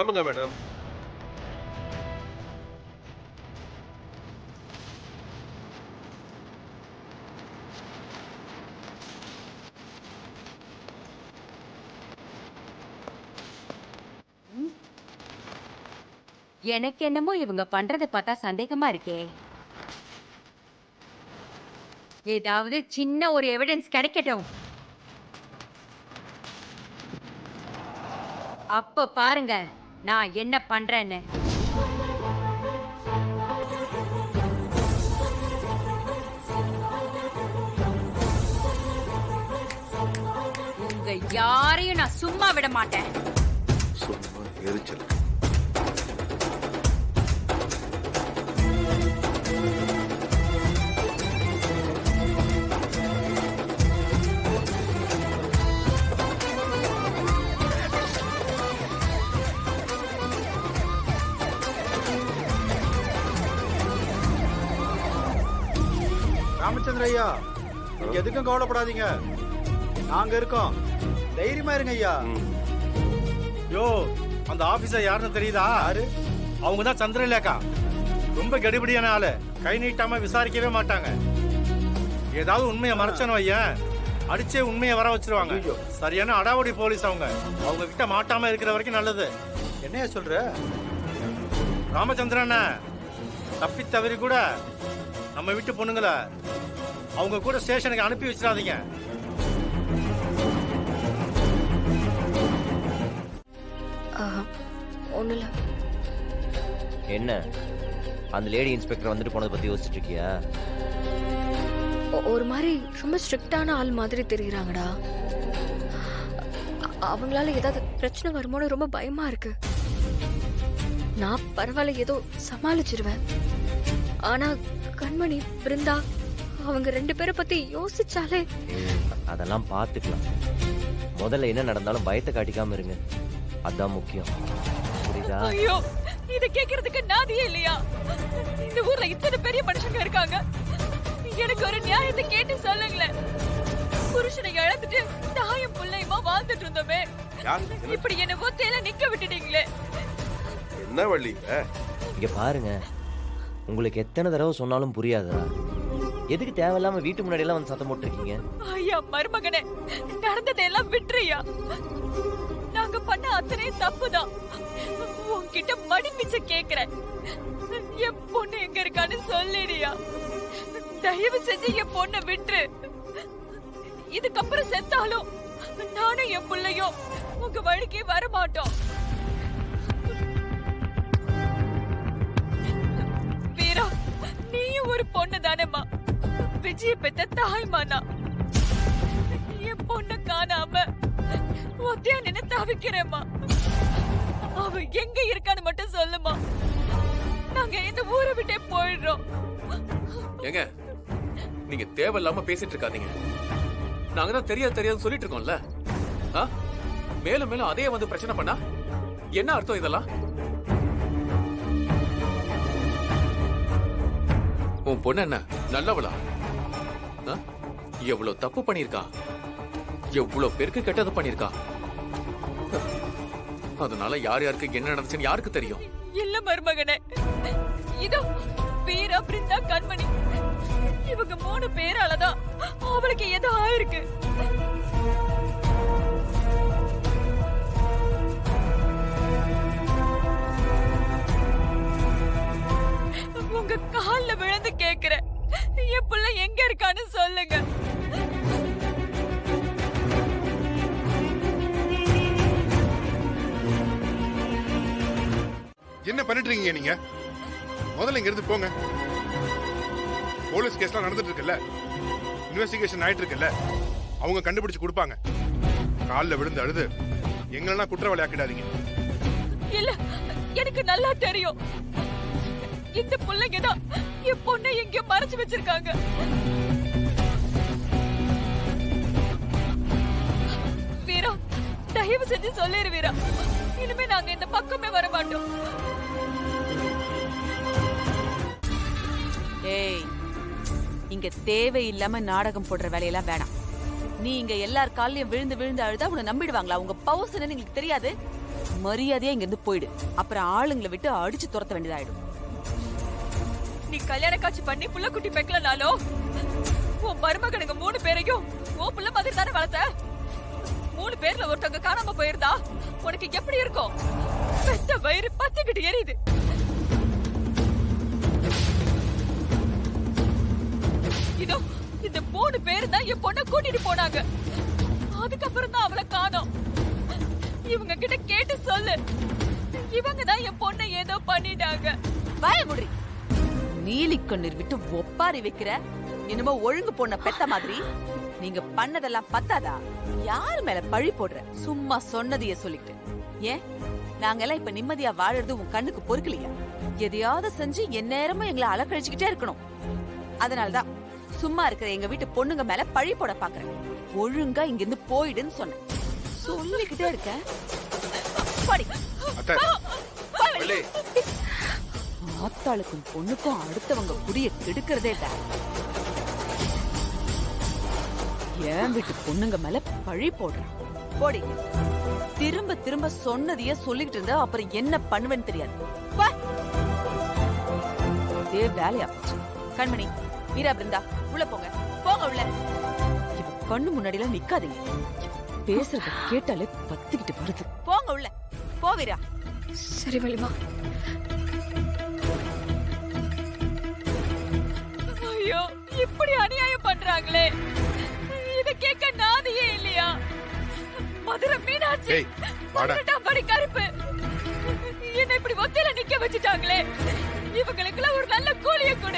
கிளம்புங்க மேடம். எனக்கு என்னமோ இவங்க பண்றதை பார்த்தா சந்தேகமா இருக்கே. ஏதாவது சின்ன ஒரு எவிடன்ஸ் கிடைக்கட்டும், அப்ப பாருங்க நான் என்ன பண்றேன்னு. உங்க யாரையும் நான் சும்மா விட மாட்டேன். சும்மா எரிச்சல். ராமச்சந்திர ஐயா, நீங்க எதுக்கும் கவலைப்படாதீங்க, நாங்க இருக்கோம், தைரியமா இருங்க ஐயா. யோ, அந்த ஆபீசர் யாருன்னு தெரியுதா? யாரு? அவங்க தான் சந்திரலேகா. ரொம்ப கெடுபிடியான ஆளு, கை நீட்டாம விசாரிக்கவே மாட்டாங்க. ஏதாவது உண்மையை மறைச்சனும் ஐயன், அடிச்சே உண்மையை வர வச்சிருவாங்க. சரியான அடாவடி போலீஸ் அவங்க. அவங்க கிட்ட மாட்டாம இருக்கிற வரைக்கும் நல்லது. என்னைய சொல்ற? ராமச்சந்திரன் தப்பி தவறி கூட நம்ம வீட்டு பொண்ணுங்களை அவங்க கூட ஸ்டேஷனுக்கு அனுப்பி வச்சிடாதீங்க. ஒண்ணுல என்ன அந்த லேடி இன்ஸ்பெக்டர் வந்துட்டு போனதை பத்தி யோசிச்சுட்டு இருக்கியா? ஒரு மாதிரி ரொம்ப ஸ்ட்ரிக்டான ஆள் மாதிரி தெரியுறாங்கடா. அவங்களால ஏதாவது பிரச்சனை வருமோன்னு ரொம்ப பயமா இருக்கு. நான் பரவாயில்ல, ஏதோ சமாளிச்சிருவேன். ஆனா கண்மணி, பிருந்தா, அவங்க 2 பேரை பத்தி யோசிச்சாலே. அதெல்லாம் பாத்துக்கலாம். முதல்ல என்ன நடந்தாலும் பயத்தை காட்டிக்காம இருங்க, அதான் முக்கியம். புரியுதா? ஐயோ, இத கேக்குறதுக்கு நாதியே இல்லையா? இந்த ஊர்ல இத்தனை பெரிய மனுஷங்க இருக்காங்க, எனக்கு ஒரு நியாயத்தை கேட்டு சொல்லுங்களேன். புருஷனை இழந்துட்டு தாயும் பிள்ளையுமா வாழ்ந்துட்டு இருந்தோமே, இப்படி என்ன ஒத்தையில நிக்க விட்டுட்டீங்களே. என்ன வள்ளி? இங்க பாருங்க, உங்களுக்கு எத்தனை தடவை சொன்னாலும் புரியாதா? எதுக்கு தேவையில்லாம வீட்டு முன்னாடி எல்லாம் வந்து சத்தம் போட்டுருக்கீங்க? ஐயா மருமகனே, நடந்ததெல்லாம் விட்டுறியா? நாங்க பண்ண அத்தனை தப்புதான். உன்கிட்ட மன்னிப்பு கேக்குறேன். என் பொண்ணு எங்க இருக்கான்னு சொல்லிடியா. தயவு செஞ்சு என் பொண்ணை விட்டுரு. இதுக்கப்புறம் செத்தாலும் நானும் என் பிள்ளையும் உங்க வழிக்கே வர மாட்டோம். வீரா, நீயும் ஒரு பொண்ணு தானேம்மா? விஜய பெத்த தாய்மானா. என் பொண்ணு காணாம ஒத்தையா நின்னு தவிக்கிறேம்மா. அவ எங்க இருக்கான்னு மட்டும் சொல்லுமா, நாங்க இந்த ஊரை விட்டே போயிடுறோம். ஏங்க, நீங்க தேவையில்லாம பேசிட்டு இருக்காதீங்க. நாங்க தான் தெரியாது சொல்லிட்டு இருக்கோம்ல. மேலும் மேலும் அதே வந்து பிரச்சனை பண்ணா என்ன அர்த்தம் இதெல்லாம்? உன் பொண்ணு என்ன நல்லவளா? எவ்வளவு தப்பு பண்ணிருக்கா, எவ்வளவு பேருக்கு கெட்டது பண்ணிருக்கா. அதனால யார் யாருக்கு என்ன நடந்துச்சுன்னு யாருக்கு தெரியும்? இல்ல மருமகனே, இதோ வீரா, பிருந்தா, கண்மணி, இவங்க 3 பேராலதான் அவளுக்கு ஏதோ ஆயிருக்கு. உங்க கால்ல விழுந்து கேக்குறேன், என் புள்ள எங்க இருக்கான்னு சொல்லுங்க. என்ன பண்ணிட்டு இருக்கீங்க நீங்க? முதல்ல இங்க இருந்து போங்க. போலீஸ் கேஸ்லாம் நடந்துட்டு இருக்குல்ல, இன்வெஸ்டிகேஷன் ஆயிட்டு இருக்குல்ல, அவங்க கண்டுபிடிச்சு கொடுப்பாங்க. கால்ல விழுந்து அழுது எங்களெல்லாம் குற்றவாளி ஆக்கிடாதீங்க. இல்ல, எனக்கு நல்லா தெரியும். இந்த பிள்ளைங்க தான் என் பொண்ணை எங்கேயோ மறைச்சு வச்சிருக்காங்க. வீரா, தயவு செஞ்சு சொல்லிரு வீரா, இனிமே நாங்க இந்த பக்கமே வர மாட்டோம். ஏய், இங்க தேவையில்லாம நாடகம் போடுற வேலையெல்லாம் வேணாம். நீ இங்க எல்லார் காலையும் விழுந்து விழுந்து அழுதா உன்னை நம்பிடுவாங்களா? உங்க பவுசன்னு உங்களுக்கு தெரியாது? மரியாதையா இங்க இருந்து போயிடு. அப்புறம் ஆளுங்களை விட்டு அடிச்சு துரத்த வேண்டியதாயிடும். நீ கல்யாண காட்சி பண்ணி புள்ள குட்டி பெக்கலனாலும் உன் மருமகனுங்க 3 பேரையும் உன் புள்ள மாதிரி தானே வளர்த்த. 3 பேர்ல ஒருத்தவங்க காணாம போயிருந்தா உனக்கு எப்படி இருக்கும்? பெத்த வயிறு பத்திக்கிட்டு எரியுது. இதோ இந்த 3 பேரு தான் என் பொண்ணை கூட்டிட்டு போனாங்க. அதுக்கப்புறம் தான் அவளை காணோம். இவங்க கிட்ட கேட்டு சொல்லு. இவங்க தான் என் பொண்ணை ஏதோ பண்ணிட்டாங்க. வாய முடி. நீலி கண்ணீர் விட்டு ஒப்பாரி வைக்கிற என்னமோ ஒழுங்கு பொண்ண பெத்த மாதிரி. நீங்க பண்ணதெல்லாம் பத்தாதா? யாரு மேல பழி போடுற? சும்மா சொன்னதையே சொல்லிட்டு ஏன் நாங்க எல்லாம் இப்ப நிம்மதியா வாழறது உன் கண்ணுக்கு பொறுக்கலையா? எதையாவது செஞ்சு எந்நேரமும் எங்களை அலக்கழிச்சுக்கிட்டே இருக்கணும். அதனாலதான் சும்மா இருக்கிற எங்க வீட்டு பொண்ணுங்க மேல பழி போட பாக்குறேன். ஒழுங்கா இங்க இருந்து போயிடுன்னு சொன்னேன். சொல்லிக்கிட்டே இருக்கேன். படி. வள்ளி, ஆத்தாளுக்கும் பொண்ணுக்கும் அடுத்தவங்க குடிய கெடுக்கிறதே தான். என் வீட்டு பொண்ணுங்க மேல பழி போடுறேன். போடி. திரும்ப திரும்ப சொன்னதையே சொல்லிக்கிட்டு இருந்தா அப்புறம் என்ன பண்ணுவேன்னு தெரியாது. வா. இதே வேலையா போச்சு. கண்மணி, மீரா, பிருந்தா உள்ள போங்க. போங்க உள்ள. இவ கண்ணு முன்னாடி எல்லாம் நிக்காதீங்க. பேசுறத கேட்டாலே பத்திக்கிட்டு வருது. போங்க உள்ள. போ வீரா. சரி வள்ளிமா. ஐயோ, இப்படி அநியாயம் பண்றாங்களே. இத கேட்க நாதியே இல்லையா? மதுரை மீனாட்சி, ஏய், வாடா. 18ஆம் படி கருப்பு என்ன இப்படி ஒத்தையில நிக்க வச்சுட்டாங்களே. இவங்களுக்குலாம் ஒரு நல்ல கூலிய கொடு.